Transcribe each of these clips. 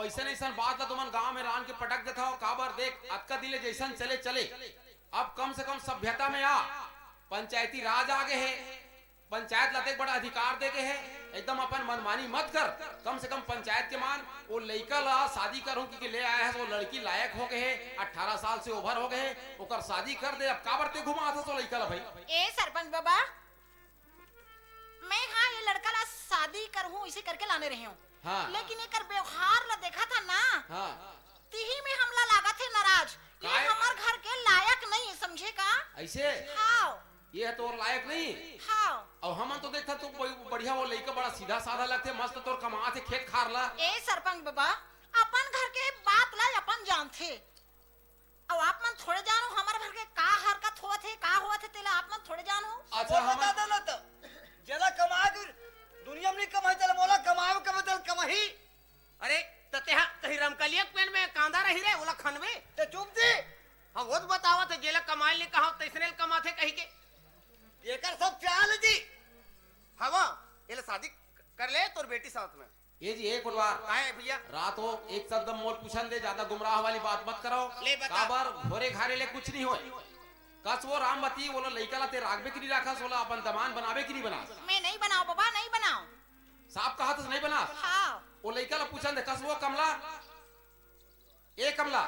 ऐसे ऐसा बात ला तुमन गांव में रान के पटक देता हो काबर देख अक्का दिले जैसन चले चले अब कम से कम सभ्यता में आ पंचायती राज आगे है पंचायत लाते बड़ा अधिकार दे के है एकदम अपन मनमानी मत कर कम से कम पंचायत के मान वो लड़का ला शादी करूं कि ले आया है वो लड़की लायक हो गए है 18 साल से ओवर हो गए ओकर शादी कर दे अब काबर ते घुमा था तो लड़का ला भाई ए सरपंच बाबा मैं हाँ ये लड़का ला शादी करहूं इसे करके लाने रही हूँ हाँ। लेकिन ये कर व्यवहार ला देखा था ना हाँ तिही में हमला लागा थे नाराज ये हमार घर के लायक नहीं है समझे का ऐसे हाँ ये तो लायक नहीं हाँ और हम तो देखता तू बढ़िया वो लड़का बड़ा सीधा साधा लगते मस्त तोर कमा थे खेत खार ला ए सरपंच बाबा अपन घर के बात ला अपन जानथे अब आप मन थोड़े जानो हमारे घर के का हरकत हुआ थे का हुआ थे तेला आप मन थोड़े जानो अच्छा हम बता दो तो जला कमा के दुनिया में नहीं कमाई चल मोला कमावे के बदल कमाही अरे ततेहा कहीं रमकलिया पेन में कांदा रही रे ओला खनवे ते चुप दे हां वो तो बतावा थे जेला कमाई ले कहा तैसने कमाथे कही के एकर सब चाल जी हवा ये शादी कर ले तोर बेटी साथ में ये जी एक बार काहे भैया रात हो एक शब्द मोल पूछन दे ज्यादा गुमराह वाली बात मत करो ले बता। काबर घोरे घारे ले कुछ नहीं होए कस वो रामवती बोलो लइका ला ते रागबे की नहीं राखा सोला अपन दमान बनावे की नहीं बना मैं नहीं बनाओ बाबा नहीं बनाओ साहब कहा तो नहीं बना हाँ वो लइका ला पूछन दे कस वो कमला ए कमला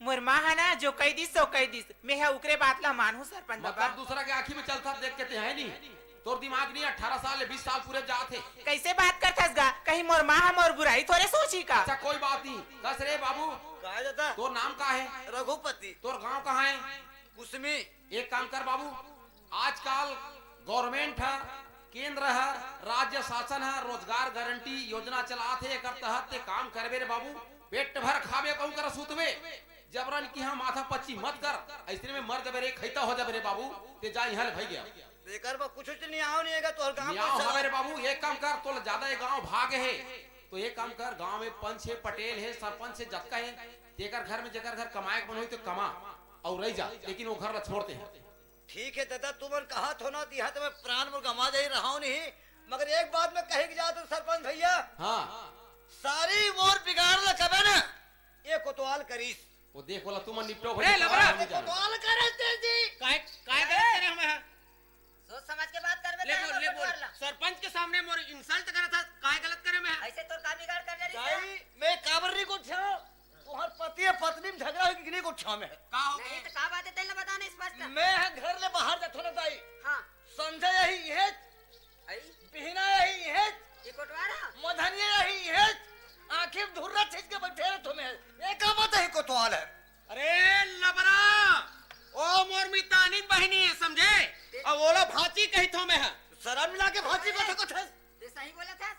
मोर माँ है ना जो कह दिस सो कह दिस मैं है उकरे बात ला मानू सरपंच बाबा मतलब दूसरा के आंखी में चलता देख के ते है नहीं तोर दिमाग नहीं 18 साल ले 20 साल पूरे जाते कैसे बात करथस गा कहीं मोर माँ है मोर बुराई थोड़े सोची का अच्छा कोई बात नहीं कस रे बाबू कहा जाता तोर नाम का है रघुपति तोर गांव कहाँ है कुसमी एक काम कर बाबू आजकल गवर्नमेंट है केंद्र है राज्य शासन है रोजगार गारंटी योजना चलाते एकर तहत ते काम करबे रे बाबू पेट भर खाबे कहूं कर सुतबे जबरन की हम माथा पच्ची मत कर ऐसे में मर जबे रे खैता हो जबे रे बाबू ते जा यहां ले भई गया बेकार बा कुछ नहीं आओ नहीं आएगा तोहर गांव यहाँ हमारे बाबू एक काम कर तो ज्यादा ये गांव भाग है तो एक काम कर गांव में पंच है पटेल है सरपंच है जक्का है तेकर घर में जेकर घर कमाए बन हो तो कमा और रह जा लेकिन वो घर ला छोड़ते हैं ठीक है दादा तुमन कहा थो ना दिया तो मैं प्राण में गमा दे रहा हूं नहीं मगर एक बात मैं कहे जा तो सरपंच भैया हाँ सारी मोर बिगाड़ ल कबे ना ये कोतवाल करीस वो देख बोला तुम निपटो अरे लबरा, कोतवाल करे जी काहे काहे गलत करे हमें सोच समझ के बात करबे ले बोल सरपंच के सामने मोर इंसल्ट करा था काहे गलत करे मैं ऐसे तो का बिगाड़ कर जा भाई मैं काबरनी को छा तोहर पति है पत्नी में झगड़ा हो कि नहीं को छा में का हो नहीं तो का बात है तेला बताने स्पष्ट मैं है घर ले बाहर जाथो ना दाई हां संजय यही है आई बिहना यही है ये कोटवारा मधनिया यही है आखिर धुर्रा छीज के बैठे रहे तुम्हें ये का मत है कोतवाल है अरे लबरा ओ मोर मितानी बहिनी है समझे और ओला भाची कही थो मैं है शरण मिला के भाजी को कुछ है ते सही बोला था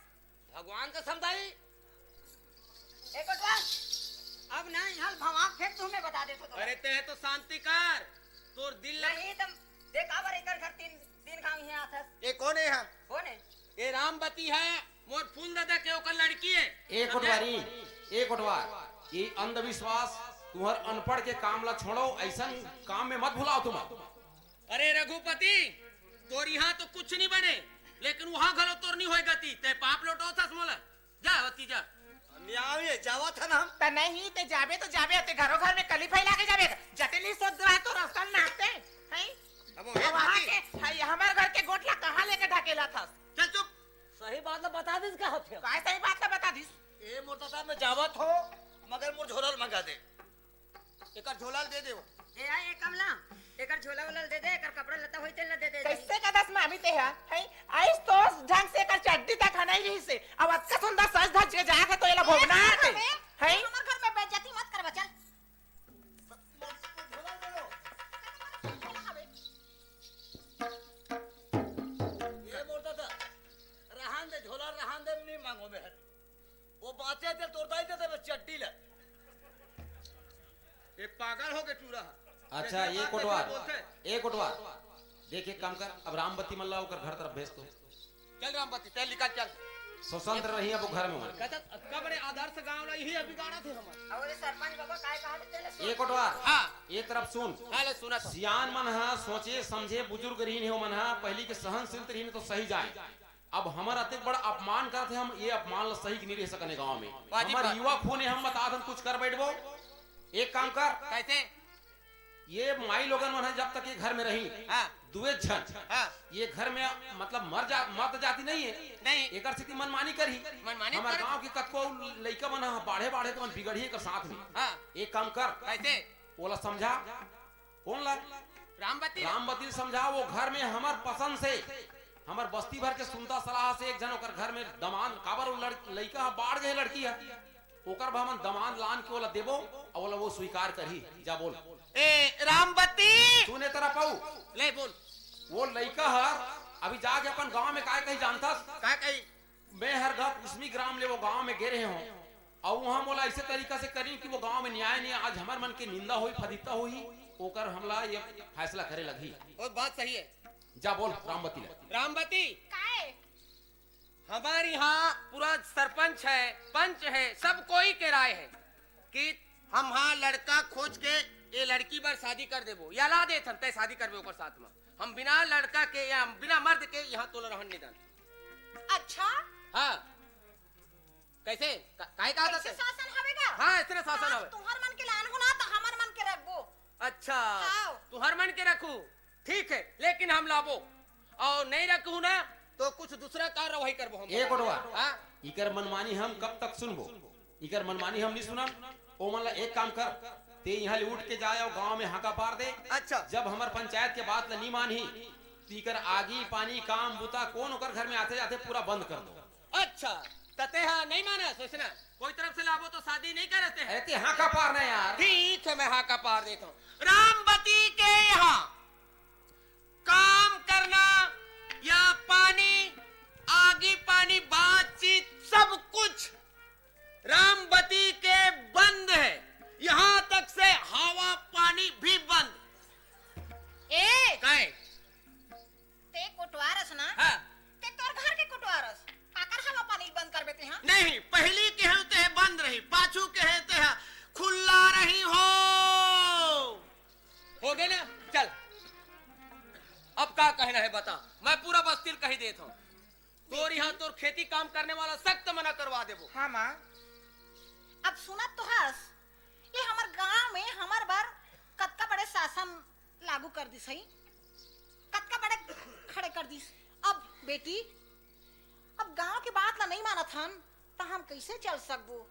भगवान का समझाई ए कोटवार अब ना यहाँ भवाक फेंक तुम्हें बता दे तो अरे ते तो शांति कर तोर दिल लग नहीं तुम देख आवर एकर घर तीन गांव यहाँ था ये कौन है यहाँ कौन है ये रामवती है मोर फूल दादा के ओकर लड़की है एक कोटवारी एक कोटवार ये अंधविश्वास तुम्हार अनपढ़ के काम ला छोड़ो ऐसा काम में मत भुलाओ तुम अरे रघुपति तोर यहाँ तो कुछ नहीं बने लेकिन वहाँ घलो तोर नहीं होए गति ते पाप लौटो था मोला जा वती जा न्याय है जावा था ना हम त नहीं ते जाबे तो जाबे ते घरों घर में कली फैला के जाबे जटली सोच रहा तो रास्ता में नाचते हैं अब तो वहाँ के हमारे घर के गोटला कहाँ लेके ढकेला था चल चुप सही बात ना बता दिस का होते काय सही बात ला बता दिस ए मोटा साहब मैं जावत हो मगर मोर झोलल मंगा दे एकर झोला दे दे ए आई ए कमला एकर झोला वाला दे दे एकर कपड़ा लता होई तेल दे दे कैसे का दस मामी ते है आइस तो ढंग से कर चड्डी तक नहीं रही से अब अच्छा सुंदर सज धज के जाके तो एला भोगना है हमारे घर में बेइज्जती मत कर बचन ये मोटा था रहन दे झोला रहन दे नहीं मांगो में वो बातें दे तोड़ता ही दे चट्टी ले ये पागल हो के टूरा अच्छा ये कोटवार देख एक काम कर अब रामवती मल्ला होकर घर तरफ भेज दो चल रामवती तेल निकाल चल स्वतंत्र रही अब वो घर में कहता कब रे आदर्श गांव ला यही बिगाड़ा थे हम और सरपंच बाबा काय कहा तेल एक कोटवार हां एक तरफ सुन हाले सुना था सियान मन हा सोचे समझे बुजुर्ग रही हो मन हा पहली के सहनशील रही तो सही जाए अब हमारा अति बड़ा अपमान करते हम, ये अपमान ला सही नहीं रह सकने गांव में। वाजिब हमारे बात। युवा खून है, हम बता हम कुछ कर बैठबो। एक काम कर, कैसे? ये माई लोगन मन है जब तक ये घर में रही हाँ दुए झन हाँ ये घर में मतलब मर जाती नहीं है। नहीं एक स्थिति मनमानी करी, मनमानी हमारे करी। गांव के कतको लइका मन बाढ़े बाढ़े तो बिगड़ी के साथ में। हाँ एक काम कर, कैसे? ओला समझा। कौन ला? रामबती रामबती समझा। वो घर में हमार पसंद से, हमार बस्ती भर के सुनता सलाह से एक जन ओकर घर में दमान काबर लइका बाढ़ गए लड़की है, ओकर हम दमान लान के ओला देबो और ओला वो स्वीकार करही। जा बोल। ए रामबती तूने तेरा पाऊ ले बोल। वो लइका हर अभी जाके अपन गांव में काय कहीं जानता का कही? मैं हर घर इसमी ग्राम ले वो गांव में गे रहे हूँ और वहाँ बोला ऐसे तरीका से करी कि वो गांव में न्याय नहीं, आज हमार मन की निंदा हुई फदिता हुई, ओकर हमला ये फैसला करे लगी। वो बात सही है। जा बोल रामबती ले। रामबती काहे? हमारे यहाँ पूरा सरपंच है, पंच है, सब कोई के राय है कि हम हाँ लड़का खोज के ये लड़की बार शादी कर देबो या ला दे तय शादी करबे ओकर साथ में। हम बिना लड़का के या बिना मर्द के यहाँ तोला रहन नहीं दान। अच्छा हाँ कैसे? काहे कहा ऐसे था? शासन हवेगा? हाँ इतने शासन हाँ, हवे। तुम्हार मन के लान हो ना तो हमार मन के रखबो। अच्छा हाँ। तू हर मन के रखू ठीक है, लेकिन हम लाबो और नहीं रखू ना तो कुछ दूसरा कार्रवाई करबो हम। एक ओटवा हाँ इकर मनमानी हम कब तक सुनबो? इकर मनमानी हम नहीं सुनम। ओ मन ला एक काम कर, ते यहाँ ले उठ के जाए और गांव में हाका पार दे। अच्छा जब हमार पंचायत के बात ला नहीं मानी तीकर आगी पानी काम बुता कौन ओकर घर में आते जाते पूरा बंद कर दो। अच्छा तते हाँ नहीं माना सोचना कोई तरफ से लाभो तो शादी नहीं करते हैं। अरे ते हाका पार ना यार। ठीक है मैं हाँ का पार देता हूँ। रामबती के यहाँ काम करना या पानी आगे पानी बातचीत सब कुछ रामबती के बंद है, यहाँ तक से हवा पानी भी बंद। ए काहे? ते कोटवारस ना? हाँ ते तोर घर के कोटवारस आकर हवा पानी बंद कर देते हैं। नहीं पहली के होते है बंद रही, पाछू के होते है खुला रही हो गए ना। चल अब क्या कहना है बता, मैं पूरा बस्तिल कही देता हूँ। तोर यहाँ तोर खेती काम करने वाला सख्त मना करवा देबो। हाँ माँ। अब सुना तो हस, ये हमार गांव में हमार बार कतका बड़े शासन लागू कर दी सही, कतका बड़े खड़े कर दी। अब बेटी अब गांव की बात ला नहीं मानत हन तो हम कैसे चल सकबो?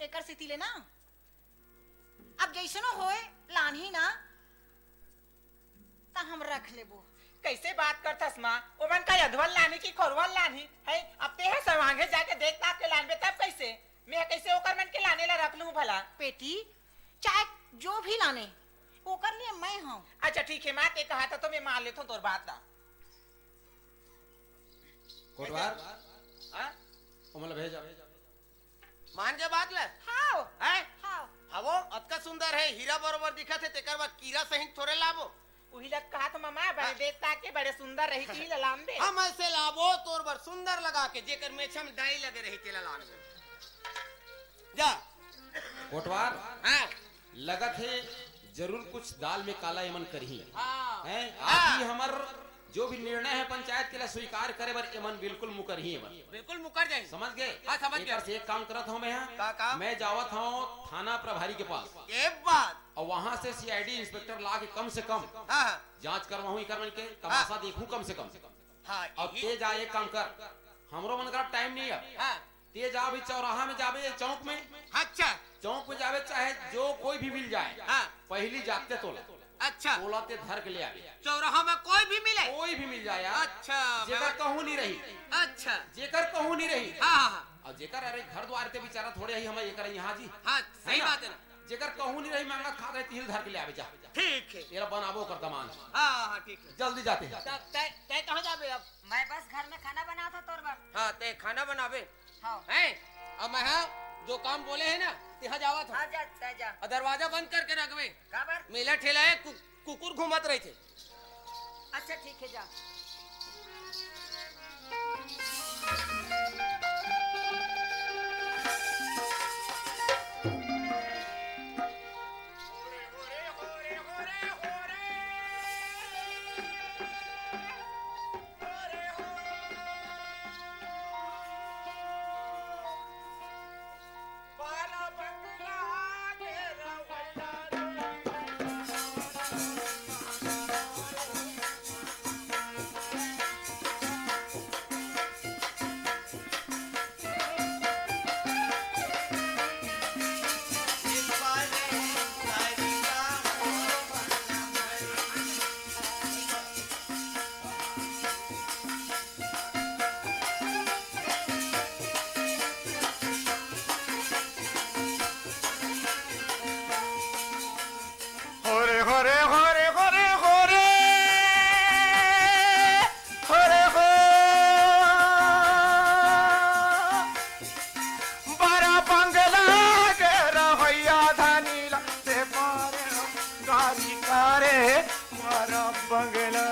एकर स्थिति ले ना अब जैसनो होए लानही ना तो हम रख लेबो। कैसे बात करतस माँ? ओमन का अधवल लानी की खोरवल लानी है? अब ते है सवांगे जाके देख ताक के लानबे तब कैसे? मैं कैसे ओकर मन के लाने ला रख लूं भला? बेटी चाहे जो भी लाने ओकर लिए मैं हूँ। अच्छा ठीक है माँ, ते कहा था तो मैं मान लेता हूँ तोर बात ला। कोटवार हाँ? ओमला भेजा। मान के बात ले हाँ है हाँ हवो अतका सुंदर है, हीरा बरोबर दिखा थे, तेकर बाद कीड़ा सहित थोड़े लाभो। वही लग कहा था मामा बड़े देख ताक के बड़े सुंदर रही थी ललाम दे। हम ऐसे लाभो तोर बर सुंदर लगा के जेकर मेछम डाई लगे रही तेला लान में। जा कोटवार हाँ लगत है जरूर कुछ दाल में काला यमन करही हाँ है। हाँ। आप ही हमार जो भी निर्णय है पंचायत के लिए स्वीकार करे बर यमन बिल्कुल मुकर ही है। बिल्कुल मुकर जाए। समझ गए? हाँ, समझ गया। एकर से एक काम करत हूँ मैं का यहाँ काम? मैं जावत हूँ थाना प्रभारी के पास ये बात और वहाँ से सीआईडी इंस्पेक्टर ला के कम से कम हाँ हाँ जांच करवाऊँ इकर मन के तमाशा देखूं कम से कम। हाँ अब ते जा एक काम कर, हमरो मन का टाइम नहीं है। हाँ ते जा भी चौराहा में जावे चौक में, अच्छा चौक में जावे चाहे जो कोई भी मिल जाए हाँ पहली जाते तोला अच्छा तोला ते धर के ले आवे। चौराहा में कोई भी मिले? कोई भी मिल जाए यार। अच्छा जेकर कहूँ नहीं रही, अच्छा जेकर कहूँ नहीं रही हाँ हाँ और जेकर अरे घर द्वार ते बेचारा थोड़े ही हमें ये यहाँ जी हाँ सही बात है ना। जेकर कहूँ नहीं रही मांगा खा रहे तिल धर के ले आवे। जा ठीक है तेरा बनाबो कर दमान हाँ हाँ ठीक है। जल्दी जाते हैं। तब तय तय कहाँ जाबे अब? मैं बस घर में खाना बना था तोर बार। हाँ तय खाना बनाबे हाँ हैं? अब मैं हाँ जो काम बोले है ना तिहा जावा था जा जा और दरवाजा बंद करके रखबे। काबर? मेला ठेला है कुकुर घूमत रहे थे। अच्छा ठीक है जा। होरे होरे होरे होरे होरे हो बड़ा बंगला के रहोया धनीला से मारे गाड़ी करे बड़ा बंगला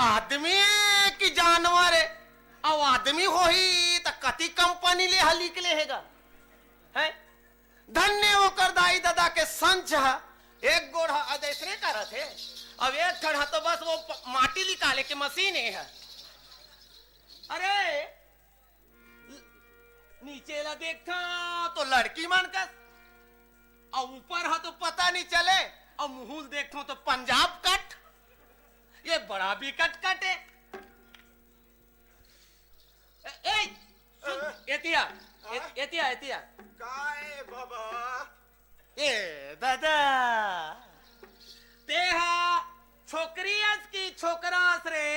आदमी की जानवर है अब आदमी हो ही तो कति कंपनी ले हली के लेगा है धन्य होकर दाई दादा के संच है एक गोढ़ा अदेसरे का रथ है अब एक खड़ा तो बस वो माटी निकाले के मशीन है अरे नीचे ला देखा तो लड़की मानकर और ऊपर है तो पता नहीं चले और मुहूल देखो तो पंजाब कट ये बड़ा भी कट है एतिया काय बाबा ए दादा तेहा छोकरियस की छोकरास रे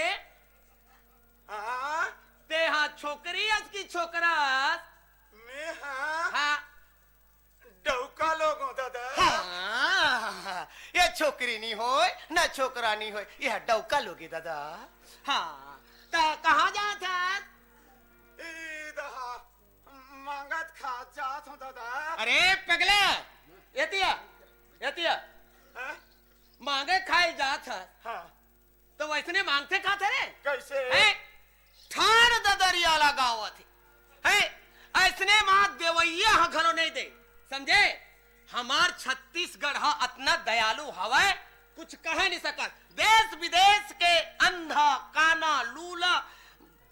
हाँ तेहा छोकरियस की छोकरास मैं हाँ हाँ डौका लोगों दादा हाँ ये छोकरी नहीं हो ना छोकरा नहीं हो यह डौका लोगे दादा हाँ कहाँ जा था मांगत खा जात हूँ दादा अरे पगला एतिया हाँ? मांगे खाए जात है हाँ तो वैसने मांगते खाते रे कैसे है ठाण ददरियाला गाँव थी है ऐसने मां देवैया घरों नहीं दे समझे हमार छत्तीसगढ़ इतना दयालु हवा कुछ कह नहीं सका देश विदेश के अंधा काना लूला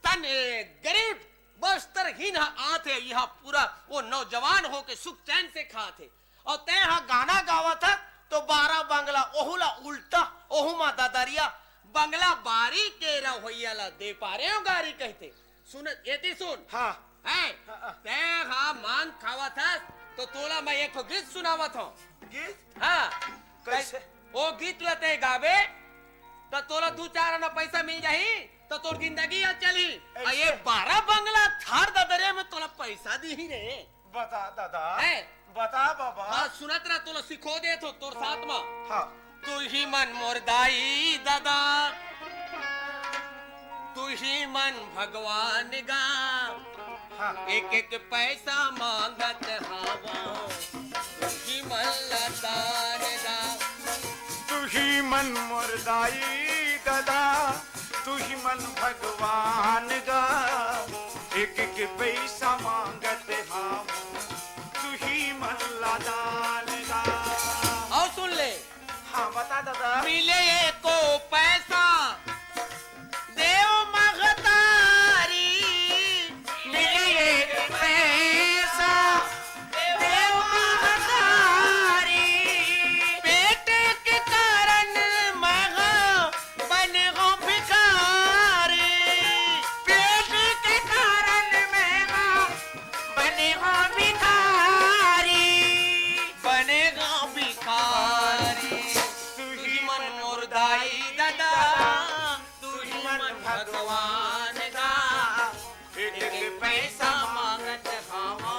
तन गरीब बस्तरहीन आते यहाँ पूरा वो नौजवान हो के सुख चैन से खाते और ते यहाँ गाना गावा था तो 12 बंगला ओहुला उल्टा ओहुमा ददरिया बंगला बारी के रहोइयाला दे पा रहे हो गारी कहते सुन एती सुन हाँ है ते हाँ मांग खावा था तो तोला मैं एक गीत सुनावत हूँ गीत हाँ कैसे? वो गीत लते गावे तो तोला 2-4 आना पैसा मिल जाही तो तोर जिंदगी चली और ये 12 बंगला थार ददरे में तोला पैसा दी ही रे बता दादा है बता बाबा हाँ सुनत रहा तोला सिखो दे तो तोर साथ में हाँ तू ही मन मोर दाई दादा तू ही मन भगवान गा हाँ एक एक पैसा मांगत हवा तू ही मन लदान गा तू ही मन मुर्दाई दादा तू ही मन भगवान गा एक एक पैसा मांगत हम तू ही मन लादान गा और सुन ले हाँ बता दादा मिले को पैसा देव मगतारी मिले पैसा देव मगतारी पेट के कारण मग बन गो भिखारी पेट के कारण मैं बनेगा भिखारी बनेगा भिखारी तू तू ही ही मन मुर्दाई दादा तू ही मन भगवान गा एक एक एक पैसा मांगत हवा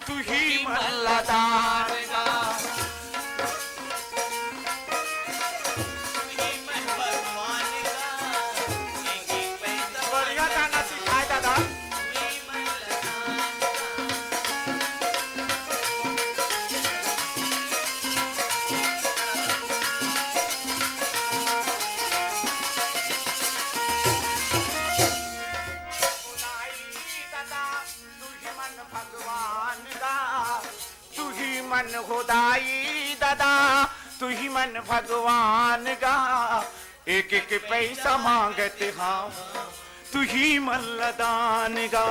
तू ही मन लादान गा तू ही मन भगवान गा एक एक पैसा बढ़िया गाना सिखाए दादा तू ही मन खुदाई दादा तू ही मन भगवान गा एक एक पैसा मांगते हम तू ही मन लदान गा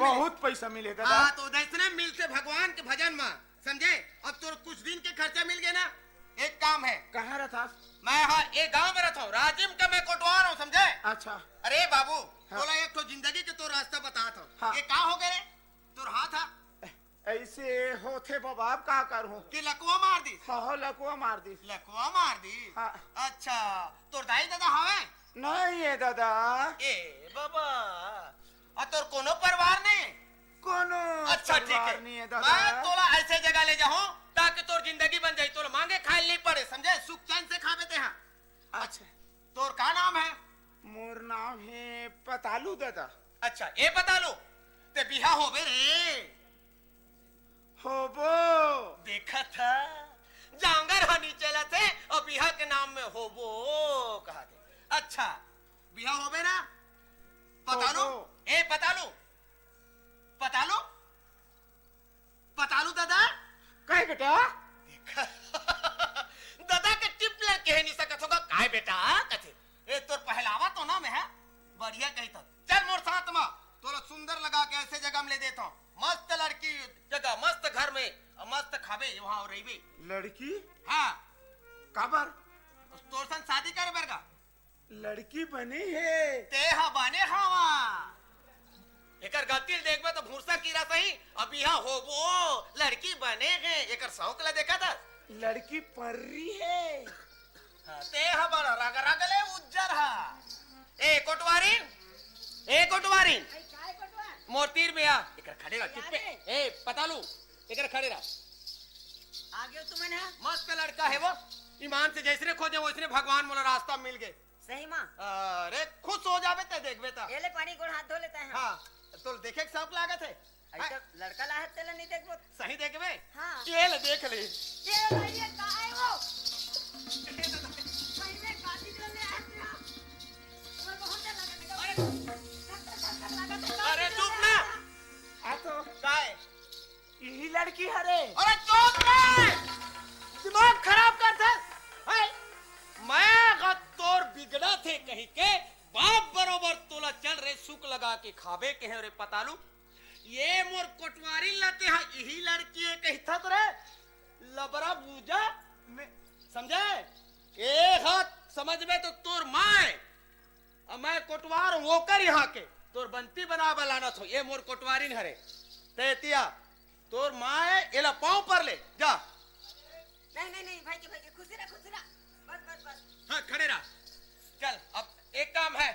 नहीं बहुत पैसा मिले दादा। हाँ तो दैसने मिलते भगवान के भजन में, समझे? अब तो कुछ दिन के खर्चा मिल गए ना। एक काम है, कहाँ रहता? मैं हाँ एक गांव में रहता हूँ, राजिम का मैं कोटवार हूँ, समझे? अच्छा। अरे बाबू, हाँ। तोला एक तो जिंदगी के तो रास्ता बताता हूँ। हाँ। ये कहाँ हो गए रे? तोर हाथ था ऐसे होते बाबा, अब का करूं? कि लकवा मार दी? हाँ लकुआ मार दी। लकवा मार दी? हाँ। अच्छा, तोर दाई दादा हवे? नहीं है दादा, ए बाबा, तोर कोनो परिवार नहीं? कोनो अच्छा ठीक परिवार है, नहीं है मैं दादा। तोला ऐसे जगह ले जाऊं ताकि तोर जिंदगी बन जाए, तोला मांगे खाए नहीं पड़े, समझे? सुख चैन से खा बेते हैं। अच्छा, तोर का नाम है? मोर नाम है पतालू दादा। अच्छा, ये बता लो ते बिहा होबे रे? होबो। देखा था जांगर हनी चला थे और बिहा के नाम में होबो कहा थे। अच्छा, बिहा होबे ना? पता लो, होबो। ए पता लो, पता लो, पता लो दादा। कहे बेटा? देखा दादा के टिप लग के नहीं सकत होगा काय बेटा कथे। ए तोर पहलावा तो ना में है बढ़िया कही तो चल मोर साथ में, तोला सुंदर लगा के ऐसे जगह में ले देता हूँ, मस्त लड़की जगह, मस्त घर में, मस्त खाबे वहाँ रहीबे। लड़की? हाँ, काबर? तोर संग शादी कर बेरगा लड़की बनी है। ते हा बने हवा। एकर गतिल देखबे तो भूसा कीड़ा सही, अभी यहाँ होबो लड़की बने हैं, एकर शौक ला देखा था। लड़की पर्री है। हाँ, ते हा बड़ा रग रगले उज्जर हा। ए कोटवारी, ए कोटवारी, भाई काय कटवा? मोतीर में आ, एकर खड़े रह चुप्पे। ए पता लू, एकर खड़े रह। आ गयो तू मैंने? मस्त लड़का है वो, ईमान से जैसने खोजे वैसने भगवान मोला रास्ता मिल गए। सही माँ। अरे खुश हो जाबे ते देखबे ता। ये ले पानी गोड़ हाथ धो लेते हैं। हाँ, तो देखे के शौक लागत है। ऐसा लड़का लाहत तेला नहीं देखबो। सही देखबे? हाँ। ये ले देख ले। ये भाई ये कहाँ है वो? भाई मैं काटी के ले आया था। और बहुत डर लगा। अरे चुप ना। आ तो काय? यही लड़की हरे। अरे चुप रे, दिमाग खराब कर दे। हाय, मैं तोर बिगड़ा थे कहीं के बाप बरोबर तोला चल रे सुख लगा के खाबे के है रे पतालू। ये मोर कोटवारी लाते हैं, यही लड़की है कहीं था रे लबरा बूजा में, समझे? एक हाथ समझ में तो तोर माँ है, और मैं कोटवार हूँ होकर यहाँ के तोर बंती बना बलाना थो। ये मोर कोटवारी हरे तेतिया, तोर माँ है, एला पाँव पर ले जा। नहीं नहीं नहीं भाई जी खुशी रह बस बस बस। हाँ खड़े रहा। चल अब एक काम है,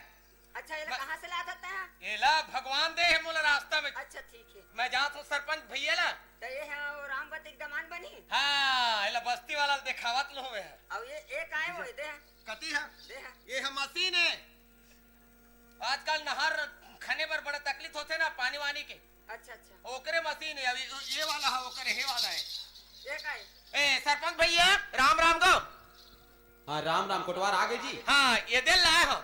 अच्छा ये कहाँ से ला सकते हैं? एला भगवान दे है मोला रास्ता में। अच्छा ठीक है। मैं जहाँ तो सरपंच भैया ना, तो ये है वो रामवती की दमान बनी। हाँ एला बस्ती वाला दिखावत लो है। और ये एक आए वो दे कती है? दे ये है मशीन है। आजकल नहर खाने पर बड़ा तकलीफ होते ना पानी वानी के, अच्छा अच्छा ओकरे मशीन है। अभी ये वाला है, ओकरे हे वाला है। एक आए। ए सरपंच भैया राम राम गो। हाँ राम राम कोटवार आगे जी। हाँ ये दिल लाए हो।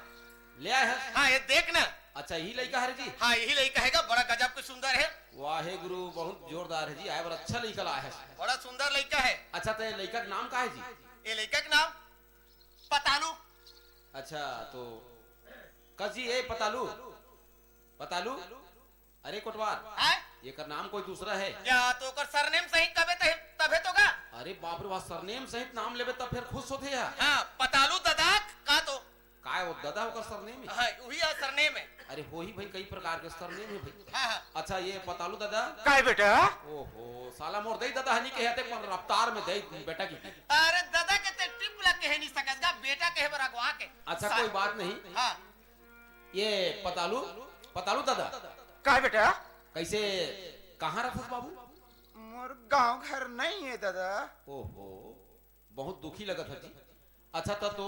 ले आए हैं। हाँ ये देख ना। अच्छा यही लड़का है जी। हाँ यही लड़का है, बड़ा गजब के सुंदर है। वाहे गुरु बहुत जोरदार है जी, आए बड़ा अच्छा लड़का लाया है। बड़ा सुंदर लड़का है। अच्छा तो ये लड़का का नाम का है जी? ये लड़का का नाम पतालू। अच्छा तो कजी ए पतालू, पतालू। अरे कोटवार, है ये का नाम कोई दूसरा है? या तो कर सरनेम सही कबे तबे तो का। अरे बाप रे बाप, सरनेम सहित नाम लेबे तब फिर खुश होते हैं। हाँ पतालू दादा का तो काय वो दादा होकर सरनेम है? हाँ वही सरनेम है। अरे हो ही भाई कई प्रकार के सरनेम है भाई। हाँ हाँ अच्छा ये पतालू दादा। काय बेटा? ओहो साला मोर दई दादा हनी के हते पर रफ्तार में दई बेटा की। अरे दादा के ते टिप लग के नहीं सकता, बेटा के है बरा गवा के। अच्छा कोई बात नहीं। हाँ ये पतालू, पतालू दादा काय बेटा? कैसे कहाँ रखस बाबू? मोर गांव घर नहीं है दादा। ओहो बहुत दुखी लगत है जी। अच्छा तो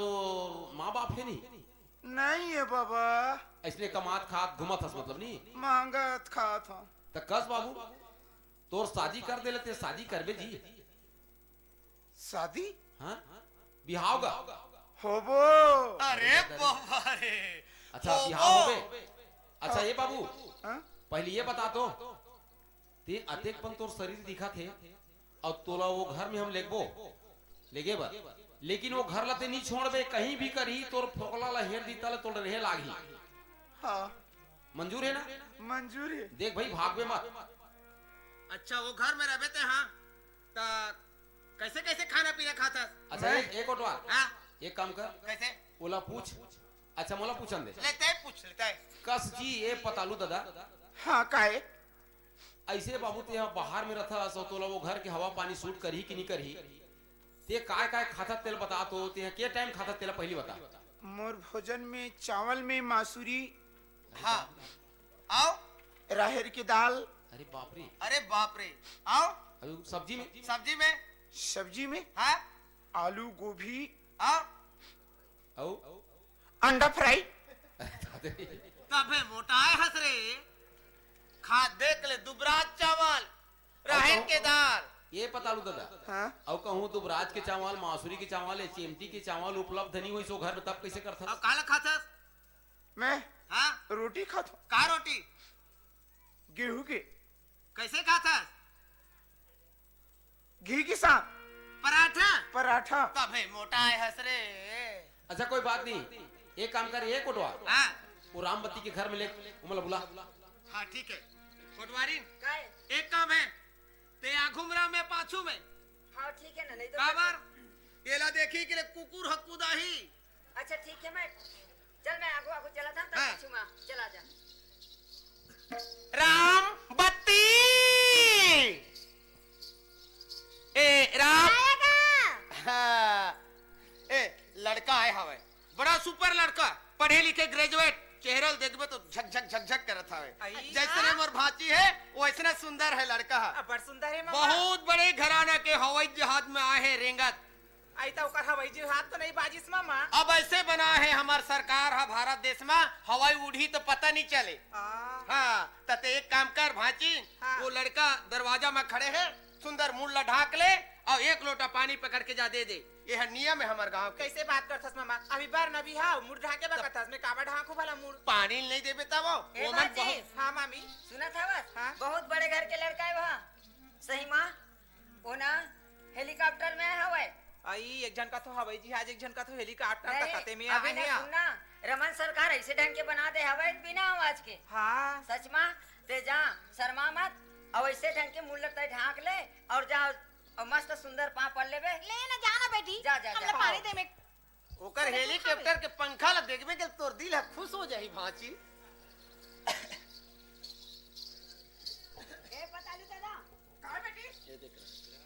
माँ बाप है नहीं? नहीं है बाबा, इसलिए कमात खात घुमत हस मतलब नहीं? मांगत खात हूँ। तो कस बाबू तोर शादी कर दे लेते, शादी करबे जी? शादी? हाँ बिहाव गा? होबो। अरे बाबा रे। अच्छा बिहाव हो गए। अच्छा ये बाबू हाँ? पहले ये बता दो, ते अतेकपन तोर शरीर दिखा थे और तोला वो घर में हम लेगे बा, लेकिन वो घर लते नहीं छोड़बे, कहीं भी करी तोर फोकला ला हेर दी तले तोड़ रहे लागी। हाँ। मंजूर है ना? मंजूर है। देख भाई भाग में मत। अच्छा वो घर में रहते हाँ तो कैसे कैसे खाना पीना खाता? अच्छा एक ओटवा हाँ एक काम कर, कैसे ओला पूछ। अच्छा मोला पूछन दे। लेते है पूछ लेता है। कस जी ये पतालू दादा हाँ काहे? ऐसे बाबू ते यहाँ बाहर में रथा सो तोला वो घर के हवा पानी सूट करही कि नहीं करही? ते काय काय खाता तेल बता तो ते के टाइम खाता तेल पहली बता। मोर भोजन में चावल में मासूरी, हाँ आओ। राहर की दाल, अरे बाप रे। अरे बाप रे। आओ। अरे सब्जी में सब्जी में सब्जी में हाँ आलू गोभी, आओ। औ अंडा फ्राई। तबे मोटा है हंस रे। खा देख ले दुबराज चावल राहर के दाल। ये पतालू दादा हाँ और कहूँ दुबराज के चावल मासूरी के चावल चिमटी के चावल उपलब्ध नहीं हुई सो घर में तब कैसे करता? अब काला खाता मैं हाँ रोटी खाता हूँ, का रोटी गेहूं के, कैसे खाता? घी के साथ पराठा। पराठा। तबे मोटा है हंस रे। अच्छा कोई बात नहीं, एक काम कर, एक ओटवा हाँ वो रामबत्ती के घर में ले उमला बुला। हाँ ठीक है कोटवारी काय एक काम है ते घुमरा में पाछू में हाँ ठीक है ना, नहीं तो काबर केला देखी के लिए कुकुर हकुदा ही। अच्छा ठीक है, मैं चल मैं आगो आगो चला था हाँ। पीछू में चला जा। राम बत्ती ए राम हाँ। ए लड़का है हवे बड़ा सुपर लड़का, पढ़े लिखे ग्रेजुएट, चेहरा देखबे तो झक झक झक झक करत हवे। आई। जैसे मोर भाची है वैसने सुंदर है लड़का। बड़ सुंदर है मामा। बहुत बड़े घराना के हवाई जहाज में आए हैं रेंगत। आई तो ओकर हवाई जहाज तो नहीं बाजिस मामा। अब ऐसे बना है हमार सरकार है भारत देश में, हवाई उड़ी तो पता नहीं चले। हाँ तते एक काम कर भाची, हाँ। वो लड़का दरवाजा में खड़े है, सुंदर मुंह ढाक ले और एक लोटा पानी पकड़ के जा दे दे। ये है नियम है हमार गांव के। कैसे बात करथस मामा? अभी बार नबी हा मुड़ ढाके बकथस में काबा ढाकू भला मुड़। पानी नहीं देबे तब ए वो मन बाजी, बहुत। हाँ मामी। सुना था बस हाँ? बहुत बड़े घर के लड़का है वहाँ, सही माँ वो ना हेलीकॉप्टर में है हवे। आई एक जन का तो हवाई जहाज, एक जन का तो हेलीकॉप्टर नहीं, का खाते में अभी ना सुनना, रमन सरकार ऐसे ढंग के बना दे हवे बिना आवाज के। हाँ सच माँ ते जा शर्मा मत और ऐसे ढंग के मुंह लगता है ढाक ले और जा और मस्त सुंदर पाँव पड़ लेबे। ले ना जाना बेटी, जा, जा, हमने जा। पानी दे में ओकर हेलीकॉप्टर के पंखा ला देखबे के तोर दिल है खुश हो जाही भाची। ए पता नहीं दादा का बेटी?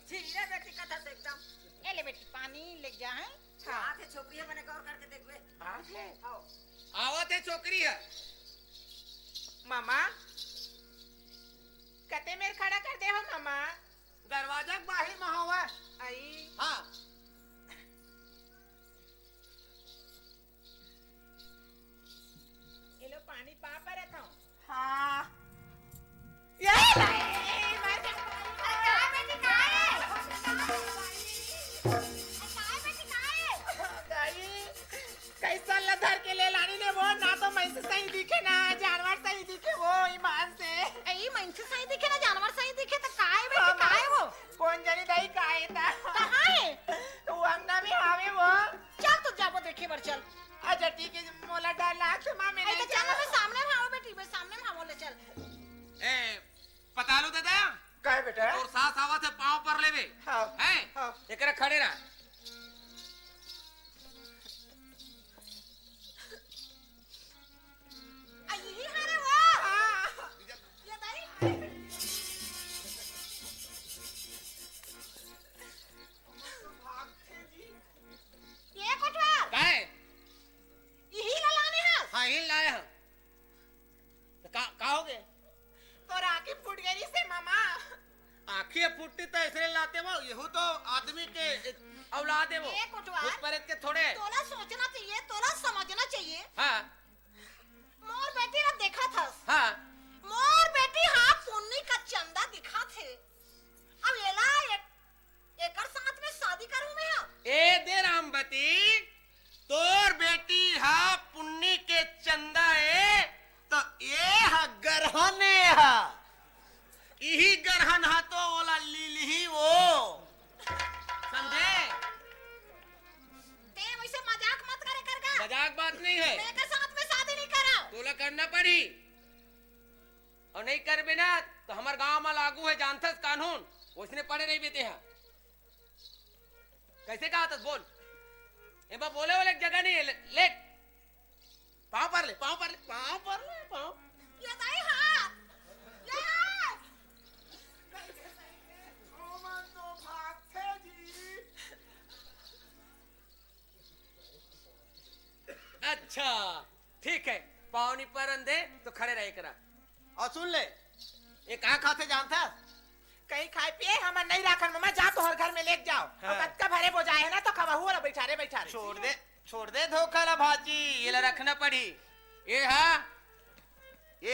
धीरे बेटी कथा से एकदम। ए ले बेटी पानी ले जा है। हां ते छोकरी है, मैंने गौर करके देखबे। हाँ आओ आवत है छोकरी है। मामा कते मेर खड़ा कर दे हो मामा। दरवाजा के बाहर में हवा। आई हाँ ये लो पानी पा पर रहता हूँ। हां ये कैसा लधर के ले लानी ने वो ना तो मैं से सही दिखे ना जानवर सही दिखे वो ईमान से। ए मन से सही दिखे ना जानवर सही दिखे तो काय बेटी काय वो कौन जानी दही काहे था कहां है? तो अंगना में आवे वो। चल तू जाबो देखे बर चल। अच्छा ठीक है मोला डर लाग से मां ए मैंने तो चल मैं सामने भागो बेटी, मैं सामने भागो ले चल। ए पता लो दादा काहे बेटा? तोर सास आवत है पाँव पर लेवे हाँ हैं हाँ। एकरा खड़े रह। आ यही हारे वो ये दाई ये कोठवार काहे यही लाने है। हाँ हिल लाया है तो का हो गए? तो राखी फूट गई से मामा। आँखें फूटती तो ऐसे लाते वो, यहू तो आदमी के औलाद है वो, ए कुटवा। भूत प्रेत के थोड़े। तोला सोचना चाहिए, तोला समझना चाहिए। हाँ मोर बेटी ना देखा था, हाँ मोर बेटी हाँ पुन्नी का चंदा दिखा थे। अब येला एकर साथ में शादी करूं मैं हाँ। ए दे रामबती तोर बेटी हा पुन्नी के चंदा है तो ये हा गरहने हा, यही गरहन हा तो ओला लीली वो समझे? ते वैसे मजाक मत करे करगा। मजाक बात नहीं है, मैं के साथ में शादी नहीं करा। तोला करना पड़ी। और नहीं करबे ना तो हमार गांव में लागू है जानथस कानून, उसने पढ़े नहीं बेते हैं। कैसे कहा था बोल, ए बा बोले वाले जगह नहीं है, ले पाँव पर ले, पाँव पर ले, पाँव पर ले, पाँव। ये दाई हाथ ये अच्छा ठीक है, पाँव नहीं पर अंधे तो खड़े रहे करा। और सुन ले, ये कहाँ खाते जानता, कहीं खाए पिए हम नहीं राखन मम्मा, जा तो हर घर में लेके जाओ। हाँ। और कत्का भरे बोझाए है ना तो खवा हुआ बैठा रे बैठा रे। छोड़ दे धोखा ला भाजी, ये ला रखना पड़ी। ये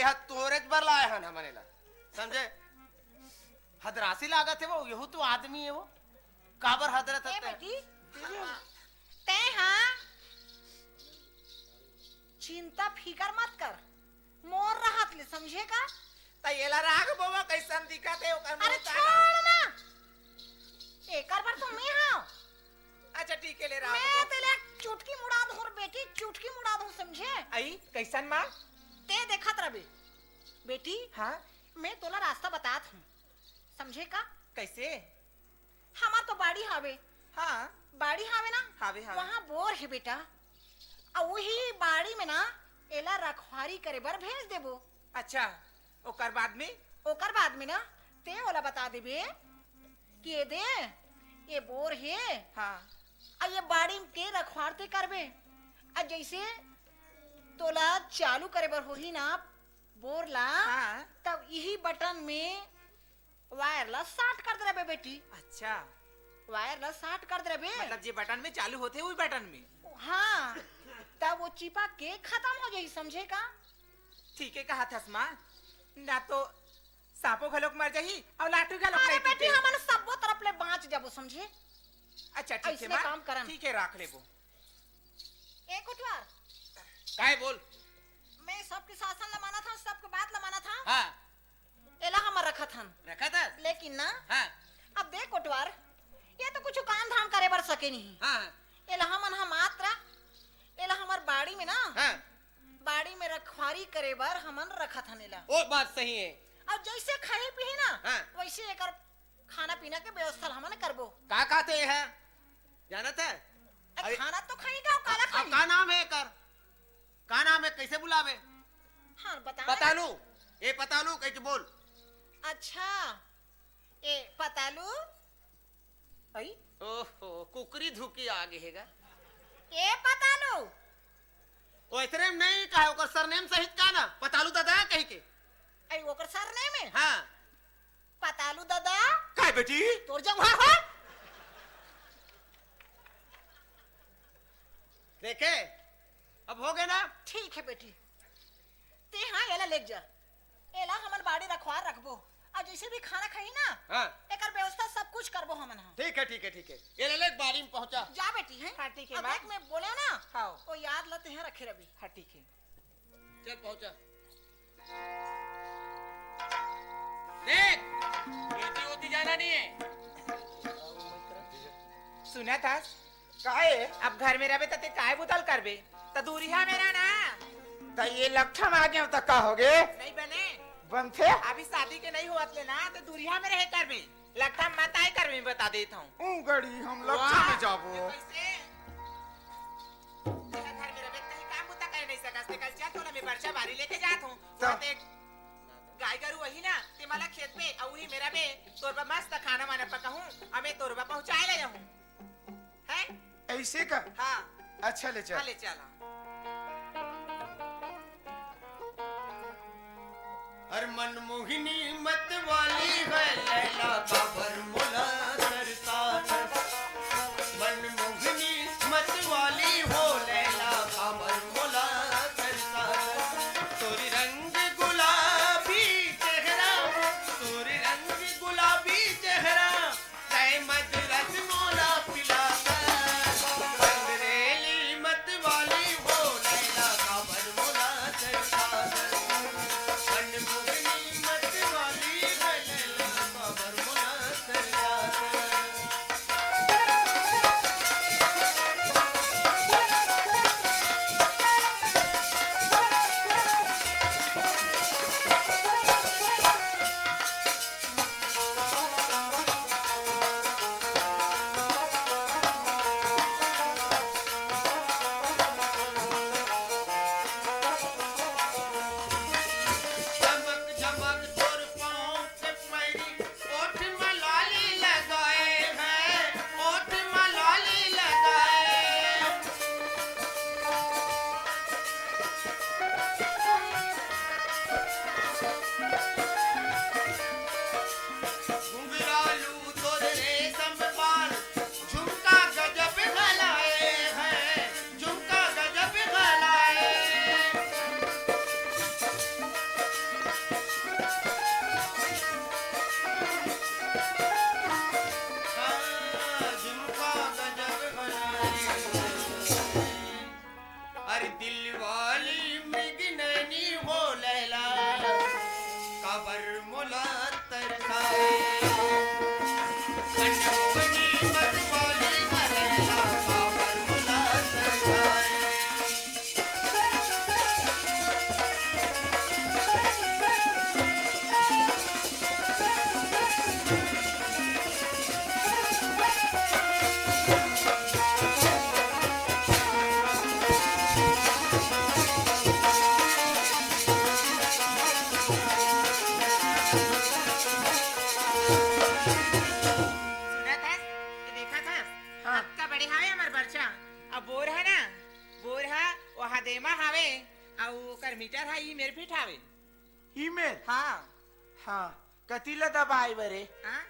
हा तोरेज बर लाए हन हमारे ला, समझे? हदरासी लागत है वो, यहू तो आदमी है वो, काबर हदरत ए है। बेटी ते हाँ चिंता फिकर मत कर, मोर राहत ले समझे का। तो ये ला राग बोवा कैसन दिखत है ओकर अरे मुंह ताका। छोड़ ना, एकर बार तो मैं हाँ, अच्छा ठीक है ले राग मैं तेरे चुटकी मुड़ा दूँ बेटी, चुटकी मुड़ा दूँ समझे। आई कैसन माँ? ते देखत रहे बेटी, हाँ मैं तोला रास्ता बतात हूँ समझे का। कैसे? हमार तो बाड़ी हावे, हाँ बाड़ी हावे ना, हावे हावे। वहाँ बोर है बेटा, और वही बाड़ी में ना एला रखवारी करे बर भेज देबो। अच्छा ओकर बाद में? ओकर बाद में ना ते ओला बता देबे कि ये दे ये बोर है, हाँ और ये बाड़ी के रखवारते करबे, और जैसे तोला चालू करे बर होही ना बोर ला, हाँ। तब यही बटन में वायरलेस साट कर दे रहे बेटी, अच्छा वायरलेस साट कर दे रहे। मतलब जे बटन में चालू होते वही बटन में? हाँ, तब वो चिपा के खत्म हो जाई समझे का। ठीक है कहा थस माँ, ना तो सांपो घलोक मर जाही और लाटू घलोक अरे नहीं बेटी टूटे। हमन सबो तरफ ले बाँच जाबो समझे। अच्छा ठीक है ऐसे माँ, काम करन। ठीक है रख लेबो। एक उठवार काहे बोल, मैं सबके शासन लमाना था, सबके बात लमाना था, हाँ एला हमर रखत हन, रखा था, लेकिन ना हाँ अब देख कोटवार, ये तो कुछ काम धाम करे बर सके नहीं। हाँ एला हमन हम मात्रा एला हमर बाड़ी में ना, हाँ, बाड़ी में रखवारी करे बर हमन रखत हन एला। वो बात सही है। और जैसे खाही पी ना, हाँ। वैसे एकर खाना पीना के व्यवस्था हमन करबो। का खाते है जाना था? अरे- खाना तो खाएगा और काला अब खाई। का नाम है कर, का नाम है, कैसे बुलावे? हाँ बता पता लू, ये पता लू कैसे बोल। अच्छा ए पतालू, आई ओहो कुकरी धुकी आगे हैगा, ए पतालू, ओ इतने में नहीं कहा, ओकर सरनेम सहित का ना पतालू दादा कह के। आई ओकर सरने में हाँ पतालू दादा काय बेटी तोर जंग हो। देखे अब हो गए ना। ठीक है बेटी, ते हाँ एला ले जा, एला हमन बाड़ी रखवार रखबो, और जैसे भी खाना खाई ना हाँ एकर व्यवस्था सब कुछ करबो हमन। हाँ ठीक है ठीक है ठीक है, ये ले ले बाड़ी में पहुंचा। जा बेटी है। हाँ, ठीक है, अब माँ। देख मैं बोले ना, हाँ। वो याद लते हैं रखे रवि। हाँ ठीक है। चल पहुंचा, देख खेती होती जाना नहीं है। सुना था काहे अब घर में रहे तते काय बुतल करबे त दूरिया मेरा ना तो ये लक्षण आ गया तो का हो गए नहीं बने, बनते अभी शादी के नहीं हुआ ले ना तो दूरिया में रहे करबे, लगता मत आए करबे बता देता हूँ। गड़ी हम लक्षण में जाबो। कैसे तेरा घर में रहे कहीं काम बुता कर नहीं सकस, निकल जा तो मैं बर्चा बारी लेके जात हूँ। तो- ते गाय गरु वही ना ते मला खेत में और वही मेरा बे तोर बा मस्त खाना वाना पकाऊं, हमें तोर बा पहुंचाए ले जाऊं है। ऐसे का हाँ अच्छा ले चल। ले चला। हर मनमोहिनी मत वाली है लैला बाबर मोला करता है। मनमोहिनी मत वाली हो लैला बाबर मोला करता है। तोरी रंग गुलाबी चेहरा, तोरी रंग गुलाबी चेहरा, तय मत रस मोला पिलाता है। बंदरेली मत वाली हो लैला बाबर मोला करता है। मनमोहिनी मत वाली है लैला बाबर मोला करता है। अक्का बड़े हावे हमार बरचा अब बोर है ना बोर है वहाँ देमा हावे और कर मीटर है ई मेरे फीट हावे ईमेल हाँ हाँ कतीला दबाई बरे हाँ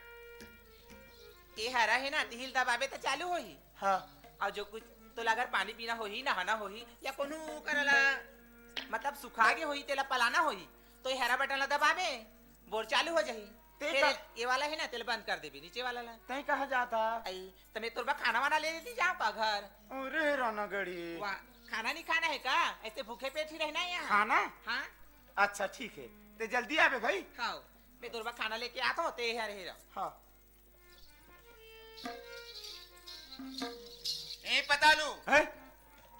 ये हरा है ना तिहिल दबाबे तो चालू होही हाँ और जो कुछ तो अगर पानी पीना होही नहाना होही या कोनो करला मतलब सुखा के होही तेला पलाना होही तो ये हरा बटन ला दबाबे बोर चालू हो जाही ते फिर का- ये वाला है ना तेल बंद कर देबी नीचे वाला ला तई कहा जाता आई तमे तोरबा खाना वाना ले लेती जाओ का घर अरे राना गड़ी वाह खाना नहीं खाना है का ऐसे भूखे पेट ही रहना है यहाँ खाना हाँ अच्छा ठीक है ते जल्दी आवे भाई खाओ मैं तोरबा खाना लेके आता हूँ ते है रहेगा हाँ ए पता लू है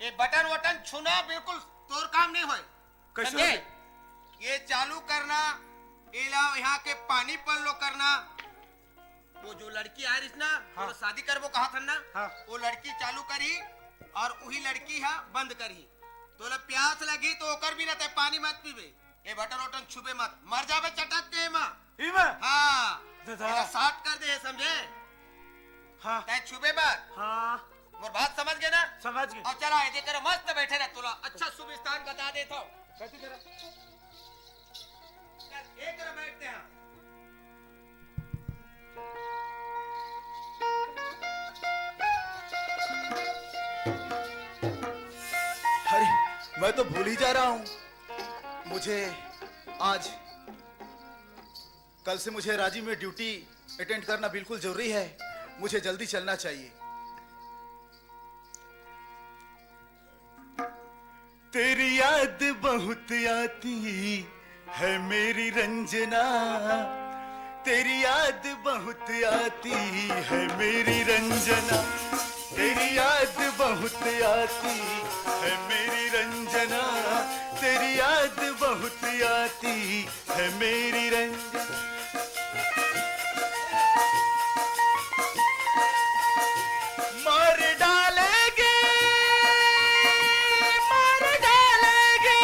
ये बटन वटन छूना बिल्कुल तोर काम नहीं होए कैसे समझे? होए? ये चालू करना इला यहाँ के पानी पर लो करना वो जो लड़की आ रही ना हाँ। वो शादी करबो कहा था ना हाँ। वो लड़की चालू करी और वही लड़की है बंद करी तो ला प्यास लगी तो ओकर भी ना ते पानी मत पीबे ये बटन वटन छुबे मत मर जाबे चटक के मां ईमेल हाँ दादा। इला साफ कर दे समझे हाँ ते छुबे मत हाँ मोर बात समझ गए ना समझ गए और चला ये कर मस्त बैठे रह तोला अच्छा शुभ स्थान बता देता हूँ कैसी तरह एक तरह बैठते हैं अरे मैं तो भूल ही जा रहा हूँ मुझे आज कल से मुझे रांची में ड्यूटी अटेंड करना बिल्कुल जरूरी है मुझे जल्दी चलना चाहिए तेरी याद बहुत आती है मेरी रंजना तेरी याद बहुत आती है मेरी रंजना तेरी याद बहुत आती है मेरी रंजना तेरी याद बहुत आती है मेरी रंजना मार डालेगी मार डालेगी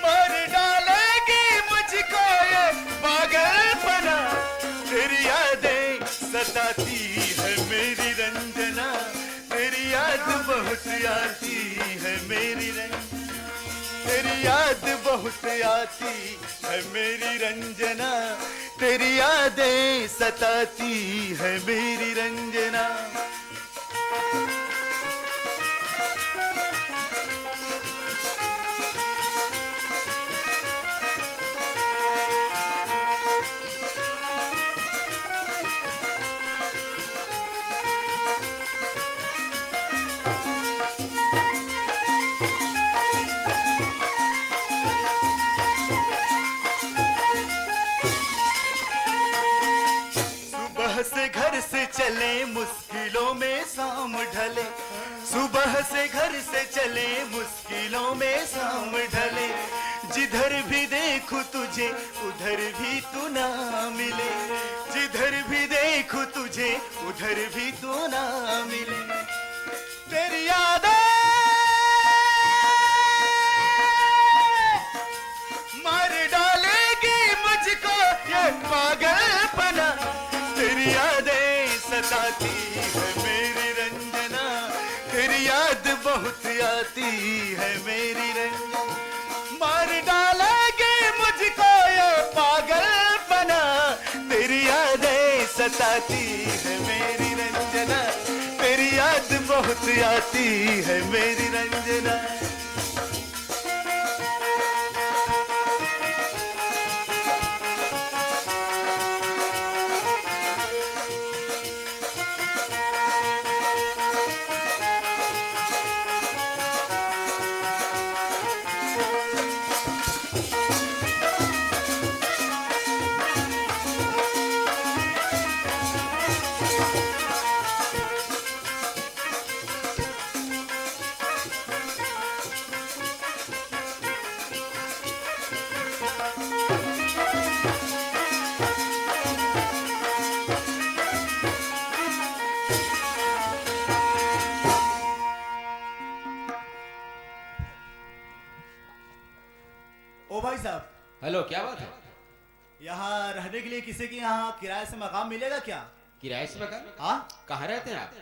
मार डालेगी मुझको ये पागलपना तेरी यादें सताती है मेरी रंजना तेरी याद बहुत आती है मेरी रंजना तेरी याद बहुत आती है मेरी रंजना तेरी यादें सताती है मेरी रंजना सुबह से घर से चले मुश्किलों में शाम ढले सुबह से घर से चले मुश्किलों में शाम ढले जिधर भी देखूं तुझे उधर भी तू ना मिले जिधर भी देखूं तुझे उधर भी तू ना मिले तेरी यादें मार डालेगी मुझको ये पागलपना तेरी यादें सताती है मेरी रंजना तेरी याद बहुत आती है मेरी रंजना मार डालेगी मुझको ये पागलपना तेरी यादें सताती है मेरी रंजना तेरी याद बहुत आती है मेरी रंजना ओ भाई साहब हेलो क्या बात है यहाँ रहने के लिए किसी के यहाँ किराए से मकान मिलेगा क्या किराए से मकान? हाँ, कहाँ रहते हैं आप?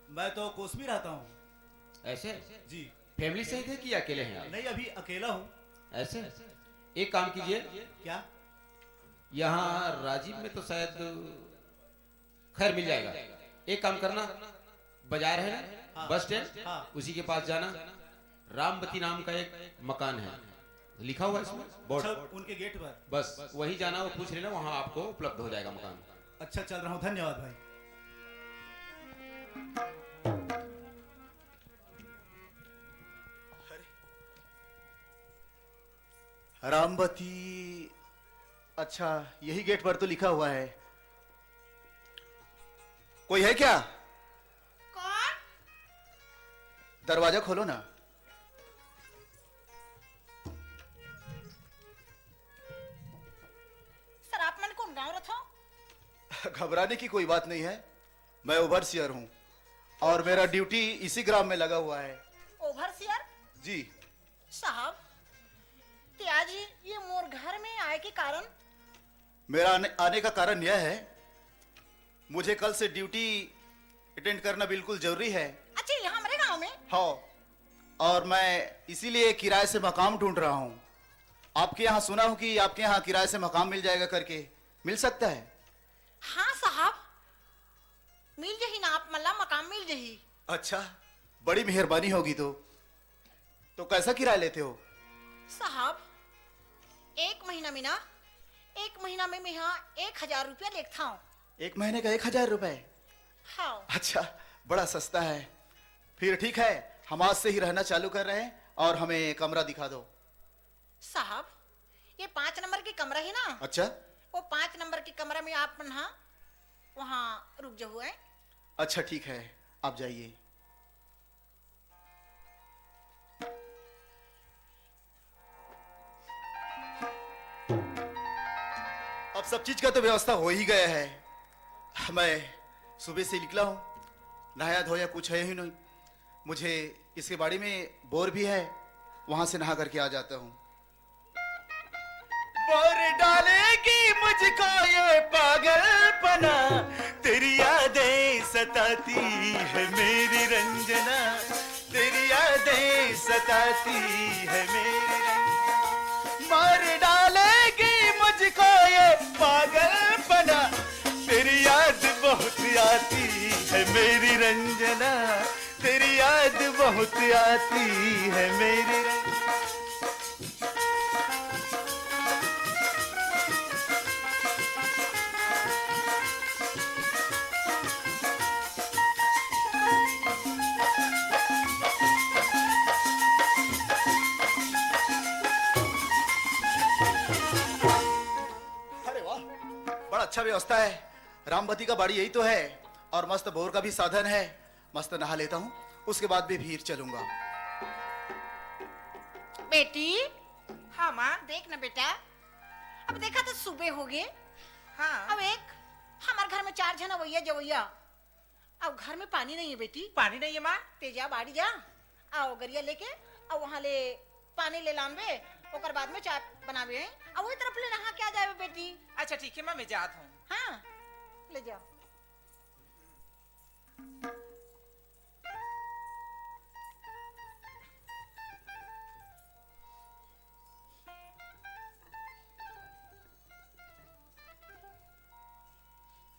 मैं तो कोस में रहता हूँ। ऐसे जी फैमिली सहित है कि अकेले हैं आप? नहीं, अभी अकेला हूँ। ऐसे एक काम कीजिए, क्या? यहाँ राजीव में तो शायद खैर मिल जाएगा। एक काम करना, बाजार है ना, हाँ। बस स्टैंड, हाँ। उसी के पास जाना, रामबती नाम का एक मकान है, लिखा हुआ है इसमें बोर्ड। अच्छा, उनके गेट पर। बस वही जाना, वो पूछ लेना, वहाँ आपको उपलब्ध हो जाएगा मकान। अच्छा, चल रहा हूँ, धन्यवाद भाई। रामबती, अच्छा यही गेट पर तो लिखा हुआ है। कोई है क्या? कौन? दरवाजा खोलो ना। सर आप मन कौन गाँव रथो? घबराने की कोई बात नहीं है, मैं ओवरसियर हूँ और मेरा ड्यूटी इसी ग्राम में लगा हुआ है। ओवरसियर? जी। साहब ते आज ये मोर घर में आए के कारण? मेरा आने का कारण यह है, मुझे कल से ड्यूटी अटेंड करना बिल्कुल जरूरी है। अच्छा, यहाँ हमारे गांव में? हाँ, और मैं इसीलिए किराए से मकान ढूंढ रहा हूँ। आपके यहाँ सुना हूँ कि आपके यहाँ किराए से मकान मिल जाएगा करके, मिल सकता है? हाँ साहब, मिल जही ना आप मल्ला मकान मिल जही। अच्छा, बड़ी मेहरबानी होगी। तो कैसा किराया लेते हो? साहब एक महीना में ना, एक महीना में मैं यहाँ 1000 रुपया लेता हूँ। एक महीने का 1000 रुपए? हाँ। अच्छा, बड़ा सस्ता है। फिर ठीक है, हम आज से ही रहना चालू कर रहे हैं और हमें कमरा दिखा दो। साहब ये 5 नंबर की कमरा है ना? अच्छा, वो 5 नंबर की कमरा में आप ना वहाँ रुक जाओ है। अच्छा ठीक है, आप जाइए। अब सब चीज का तो व्यवस्था हो ही गया है। मैं सुबह से निकला हूं, नहाया धोया कुछ है ही नहीं। मुझे इसके बाड़ी में बोर भी है, वहां से नहा करके आ जाता हूं। बोर डालेगी मुझको ये पागलपना, तेरी यादें सताती है मेरी रंजना, तेरी यादें सताती है मेरी रंजना। मार डालेगी मुझको ये पागलपना, तेरी याद बहुत आती है मेरी रंजना, तेरी याद बहुत आती है मेरी रंजना। अच्छा व्यवस्था है, रामबती का बाड़ी यही तो है और मस्त बोर का भी साधन है। मस्त नहा लेता हूँ, उसके बाद भी फिर चलूंगा। बेटी हाँ माँ। देख ना बेटा, अब देखा तो सुबह हो गए। हाँ। अब एक हमारे घर में 4 जन अवैया जवैया, अब घर में पानी नहीं है बेटी। पानी नहीं है माँ? तेजा बाड़ी जा, आओ गरिया लेके और वहाँ ले पानी ले लानबे, ओकर बाद में चाय बनावे हैं और वही तरफ ले नहा के आ जावे बेटी। अच्छा ठीक है माँ, मैं जात हूँ। हाँ ले जाओ।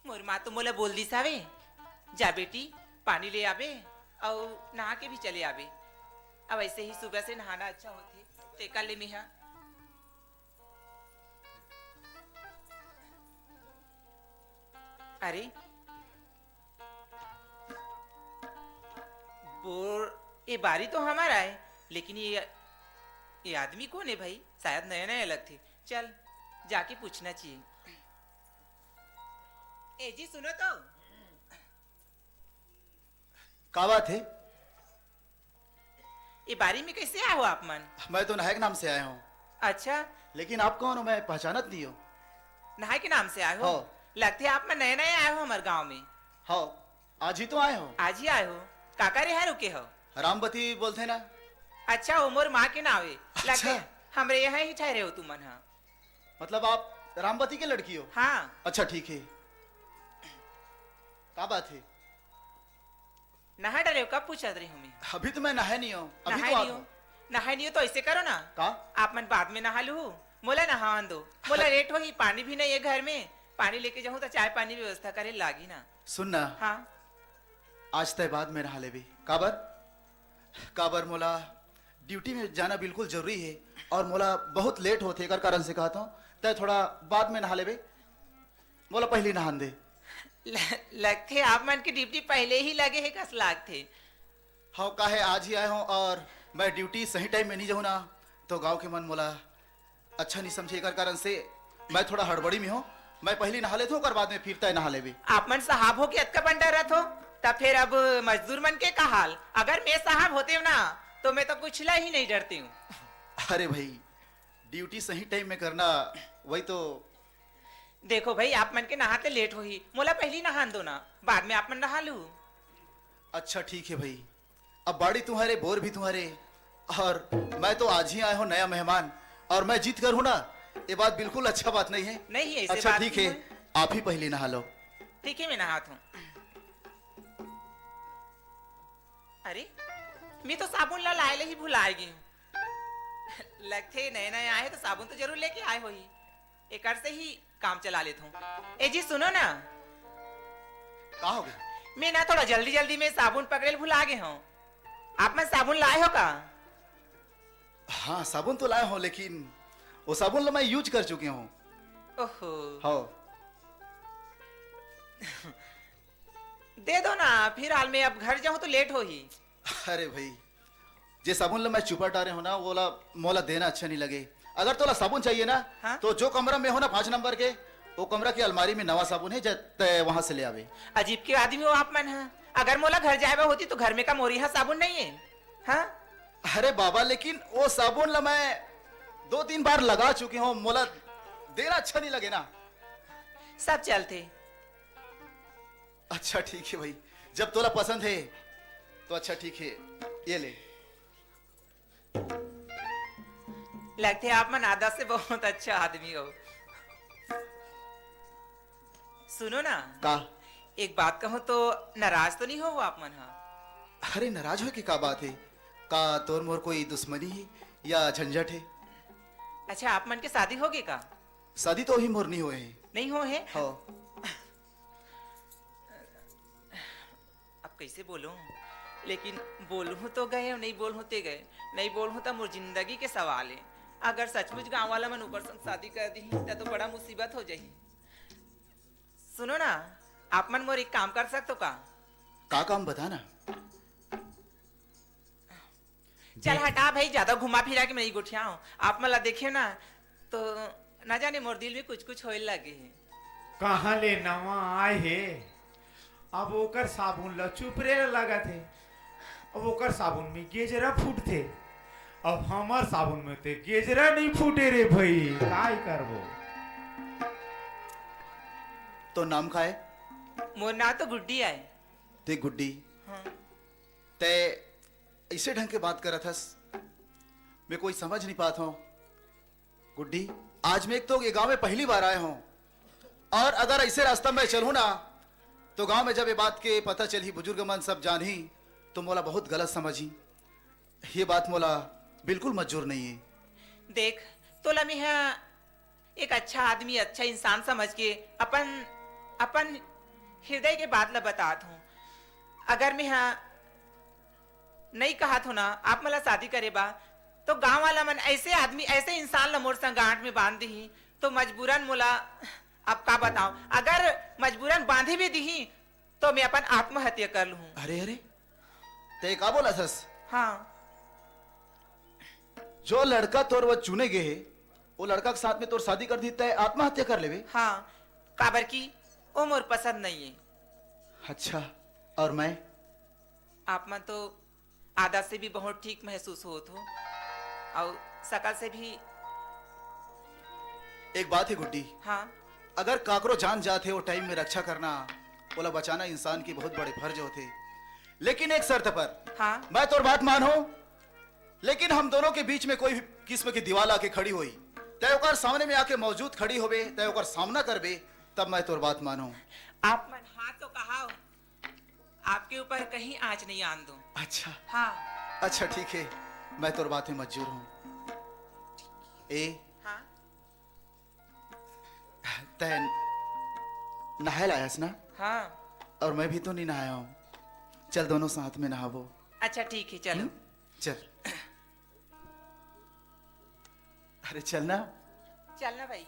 मोर माँ तो मोला बोल दी सावे, जा बेटी पानी ले आवे और नहा के भी चले आवे। अब ऐसे ही सुबह से नहाना अच्छा होते तेका ले मिहा। अरे बोर ये बारी तो हमारा है, लेकिन ये आदमी कौन है भाई? शायद नया नया अलग थे। चल जाके पूछना चाहिए। ए जी सुनो तो, क्या बात है? ये बारी में कैसे आए हो आप मन? मैं तो नहाय के नाम से आया हूँ। अच्छा, लेकिन आप कौन हो? मैं पहचानत नहीं हूँ। नहाय के नाम से आए हो? हाँ। लगते है आप में नए नए आए हो हमारे गांव में। हाँ, आज ही तो आए हो। आज ही आए हो? काका रे है रुके हो? रामबती बोलते ना। अच्छा, उमर माँ के नावे लगते अच्छा। हमरे यहाँ ही ठहरे हो तुम मन। हाँ मतलब आप रामबती की लड़की हो? हाँ। अच्छा ठीक है। का बात है? नहा डरे हो? कब पूछत रही हूँ मैं? अभी तो मैं नहाया नहीं हूँ, अभी नहाई तो नहीं हो? नहाई नहीं हो तो ऐसे करो ना, का? आप मन बाद में नहा लू, मोला नहावन दो। मोला लेट होगी, पानी भी नहीं है घर में, पानी लेके जाऊँ तो चाय पानी व्यवस्था करे लागी ना। सुन ना, हाँ आज तय बाद में नहा लेबे। काबर मोला ड्यूटी में जाना बिल्कुल जरूरी है और मोला बहुत लेट होते कर कारण से कहता हूँ तय थोड़ा बाद में नहा लेबे। मोला पहले नहान दे। लगते आप मन की ड्यूटी पहले ही लगे है, कस लाग थे। हाँ काहे आज ही आए हूँ और मैं ड्यूटी सही टाइम में नहीं जाऊँ ना तो गांव के मन मोला अच्छा नहीं समझे, कर कारण से मैं थोड़ा हड़बड़ी में हूँ। मैं पहले नहा लेता हूँ और बाद में फिर तय नहा लेबे। आप मन साहब हो के अतका बंडा रथ हो, तब फिर अब मजदूर मन के का हाल? अगर मैं साहब होते हूँ ना तो मैं तो पूछला ही नहीं डरती हूँ। अरे भाई, ड्यूटी सही टाइम में करना वही तो। देखो भाई, आप मन के नहाते लेट हो ही, मोला पहली नहान दो ना, बाद में आप मन नहा लू। अच्छा ठीक है भाई, अब बाड़ी तुम्हारे बोर भी तुम्हारे और मैं तो आज ही आया हूँ नया मेहमान और मैं जीत कर हूँ ना, ये बात बिल्कुल अच्छा बात नहीं है। नहीं ऐसे अच्छा बात ठीक नहीं है, आप ही पहले नहा लो। ठीक है मैं नहाता हूँ। अरे मैं तो साबुन ला लाए ही भुलाएगी। लगते नए नए आए तो साबुन तो जरूर लेके आए हो ही, एक से ही काम चला लेता हूँ। ए जी सुनो ना, कहा हो गया? मैं ना थोड़ा जल्दी जल्दी में साबुन पकड़े भुला गए हूँ। आप में साबुन लाए हो का? हाँ साबुन तो लाया हूँ लेकिन वो साबुन मैं यूज कर चुकी हूँ। ओहो, हाँ दे दो ना, फिर हाल में अब घर जाऊँ तो लेट हो ही। अरे भाई, जे साबुन मैं चुपा टारे हो ना वो मोला देना अच्छा नहीं लगे। अगर तोला साबुन चाहिए ना हाँ? तो जो कमरा में हो ना 5 नंबर के, वो कमरा की अलमारी में नवा साबुन है, वहां से ले आवे। अजीब के आदमी हो आप मन। है अगर मोला घर जाए होती तो घर में का मोरी साबुन नहीं है? हाँ अरे बाबा, लेकिन वो साबुन ला मैं 2-3 बार लगा चुकी हूँ, मोला देना अच्छा नहीं लगे ना। सब चलते। अच्छा ठीक है भाई, जब तोला पसंद है तो अच्छा ठीक है, ये ले। लगते आप मन आदा से बहुत अच्छा आदमी हो। सुनो ना, का? एक बात कहूँ तो नाराज तो नहीं हो आप मन? हाँ अरे नाराज हो की का बात है? का तोर मोर कोई दुश्मनी है या झंझट है? अच्छा, आप मन के शादी होगी का? शादी तो ही मोर नहीं हुए हैं। नहीं हो है? हाँ। अब कैसे बोलूं, लेकिन बोलूं तो गए और नहीं बोलूं ते गए। नहीं बोलूं तो मोर जिंदगी के सवाल है। अगर सचमुच गांव वाला मन ऊपर संग शादी कर दी तो बड़ा मुसीबत हो जाही। सुनो ना, आप मन मोर एक काम कर सकते हो का? काम बताना। चल हटा भाई, ज्यादा घुमा फिरा के मैं नहीं गुठियाऊं। आप मला देखे ना तो ना जाने मोर दिल में कुछ कुछ होए लगे है। कहाँ ले नवा आए हे, अब ओकर साबुन ला चुपरे लगा थे, अब ओकर साबुन में गेजरा फूट थे, अब हमार साबुन में ते गेजरा नहीं फूटे रे भाई, काय करबो? तो नाम का है? मोर ना तो गुड्डी आए। ते गुड्डी। हाँ। ते ऐसे ढंग के बात कर रहा था, मैं कोई समझ नहीं पाता हूँ। गुड्डी, आज मैं एक तो ये गांव में पहली बार आया हूँ और अगर ऐसे रास्ता में चलूँ ना तो गांव में जब ये बात के पता चली, बुजुर्ग मन सब जान ही, तो मोला बहुत गलत समझी। ये बात मोला बिल्कुल मंजूर नहीं है। देख तो लमी है एक अच्छा आदमी, अच्छा इंसान समझ के अपन हृदय के बात ला बतात हूँ। अगर मैं नहीं कहा तो ना आप मला शादी करे बा तो गांव वाला मन ऐसे आदमी, ऐसे इंसान ला मोर संग गांठ में बांध दी तो मजबूरन मोला अब का बताऊं, अगर मजबूरन बांधे भी दी तो मैं अपन आत्महत्या कर लूं। अरे अरे, ते का बोला थस? हाँ, जो लड़का तोर वो चुने गए है, वो लड़का के साथ में तोर शादी कर दी तय आत्महत्या कर लेवे? हाँ, काबर की वो मोर पसंद नहीं है। अच्छा, और मैं? आप मन तो आदत से भी बहुत ठीक महसूस होत हो और शकल से भी। एक बात है गुड्डी, हाँ, अगर काकरो जान जाते हो टाइम में रक्षा करना, बोला बचाना इंसान की बहुत बड़े फर्ज होते, लेकिन एक शर्त पर। हाँ, मैं तोर बात मानो, लेकिन हम दोनों के बीच में कोई किस्म की दीवार आके खड़ी हुई, तय ओकर सामने में आके मौजूद खड़ी होबे, तय ओकर सामना करबे, तब मैं तोर बात मानो। आप मन हाँ तो कहा ऊपर कहीं आँच नहीं आन दूं। अच्छा हाँ अच्छा ठीक है, मैं तोर बात में मंजूर हूँ। ए हाँ तै नहाए लायस ना, हाँ। और मैं भी तो नहीं नहाया हूँ। चल दोनों साथ में नहावो। अच्छा ठीक है चलो। चल। अरे चलना। चलना भाई।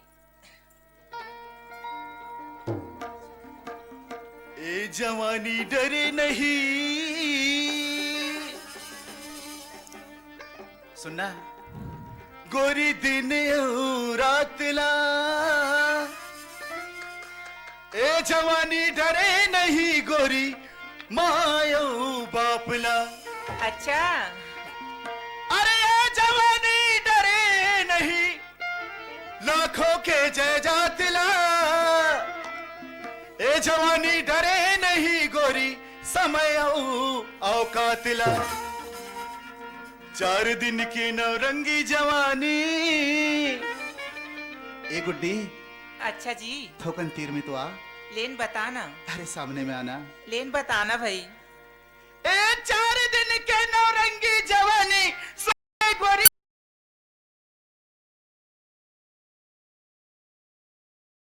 ए जवानी डरे नहीं, सुनना। गोरी दिन और रात ला। ए जवानी डरे नहीं गोरी, मायो बापला। अच्छा अरे ये जवानी डरे नहीं, लाखों के जय जातिला। ए जवानी डरे नहीं गोरी, समय औकातिला। 4 दिन की नौरंगी जवानी। ए गुड्डी, अच्छा जी। थोकन तीर में तो आ। लेन बताना। अरे सामने में आना। लेन बताना भाई।